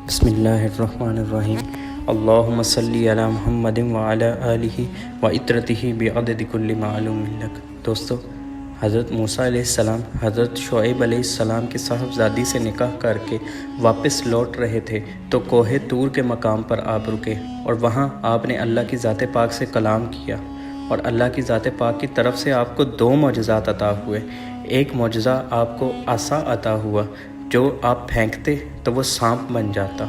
بسم اللہ الرحمن الرحیم اللہم صلی علی محمد وعلی آلہ وعطرتہ بعدد کل معلوم لک۔ دوستو، حضرت موسیٰ علیہ السلام حضرت شعیب علیہ السلام کی صاحبزادی سے نکاح کر کے واپس لوٹ رہے تھے تو کوہ طور کے مقام پر آپ رکے، اور وہاں آپ نے اللہ کی ذات پاک سے کلام کیا، اور اللہ کی ذات پاک کی طرف سے آپ کو دو معجزات عطا ہوئے۔ ایک معجزہ آپ کو عصا عطا ہوا، جو آپ پھینکتے تو وہ سانپ بن جاتا۔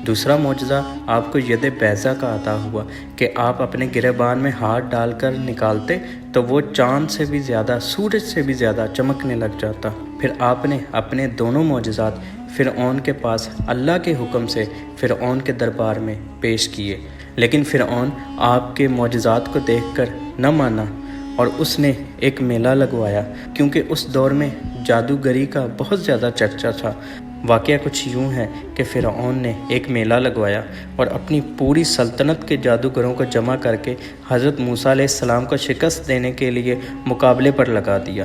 دوسرا معجزہ آپ کو ید بیضا کا عطا ہوا کہ آپ اپنے گریبان میں ہاتھ ڈال کر نکالتے تو وہ چاند سے بھی زیادہ، سورج سے بھی زیادہ چمکنے لگ جاتا۔ پھر آپ نے اپنے دونوں معجزات فرعون کے پاس اللہ کے حکم سے فرعون کے دربار میں پیش کیے، لیکن فرعون آپ کے معجزات کو دیکھ کر نہ مانا اور اس نے ایک میلہ لگوایا، کیونکہ اس دور میں جادوگری کا بہت زیادہ چرچا تھا۔ واقعہ کچھ یوں ہے کہ فرعون نے ایک میلہ لگوایا اور اپنی پوری سلطنت کے جادوگروں کو جمع کر کے حضرت موسیٰ علیہ السلام کو شکست دینے کے لیے مقابلے پر لگا دیا۔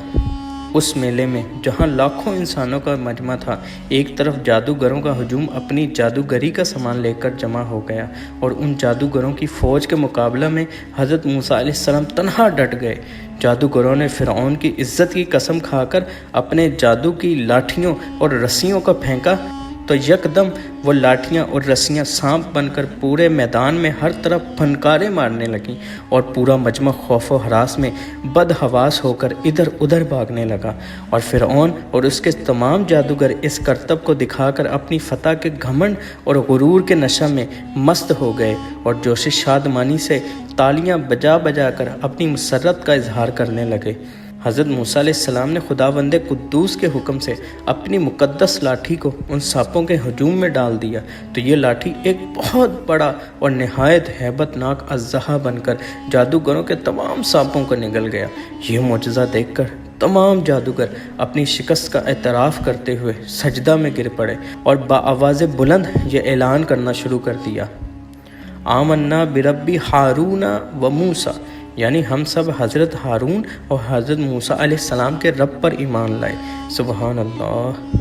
اس میلے میں جہاں لاکھوں انسانوں کا مجمع تھا، ایک طرف جادوگروں کا ہجوم اپنی جادوگری کا سامان لے کر جمع ہو گیا، اور ان جادوگروں کی فوج کے مقابلہ میں حضرت موسیٰ علیہ السلام تنہا ڈٹ گئے۔ جادوگروں نے فرعون کی عزت کی قسم کھا کر اپنے جادو کی لاٹھیوں اور رسیوں کو پھینکا تو یکدم وہ لاٹھیاں اور رسیاں سانپ بن کر پورے میدان میں ہر طرف پھنکاریں مارنے لگیں، اور پورا مجمع خوف و ہراس میں بدحواس ہو کر ادھر ادھر بھاگنے لگا، اور فرعون اور اس کے تمام جادوگر اس کرتب کو دکھا کر اپنی فتح کے گھمنڈ اور غرور کے نشہ میں مست ہو گئے، اور جوش شادمانی سے تالیاں بجا بجا کر اپنی مسرت کا اظہار کرنے لگے۔ حضرت موسیٰ علیہ السلام نے خداوند قدوس کے حکم سے اپنی مقدس لاٹھی کو ان سانپوں کے ہجوم میں ڈال دیا تو یہ لاٹھی ایک بہت بڑا اور نہایت ہیبت ناک اژدہا بن کر جادوگروں کے تمام سانپوں کو نگل گیا۔ یہ معجزہ دیکھ کر تمام جادوگر اپنی شکست کا اعتراف کرتے ہوئے سجدہ میں گر پڑے اور بآواز بلند یہ اعلان کرنا شروع کر دیا: آمنا برب ہارون و موسیٰ، یعنی ہم سب حضرت ہارون اور حضرت موسیٰ علیہ السلام کے رب پر ایمان لائے۔ سبحان اللہ۔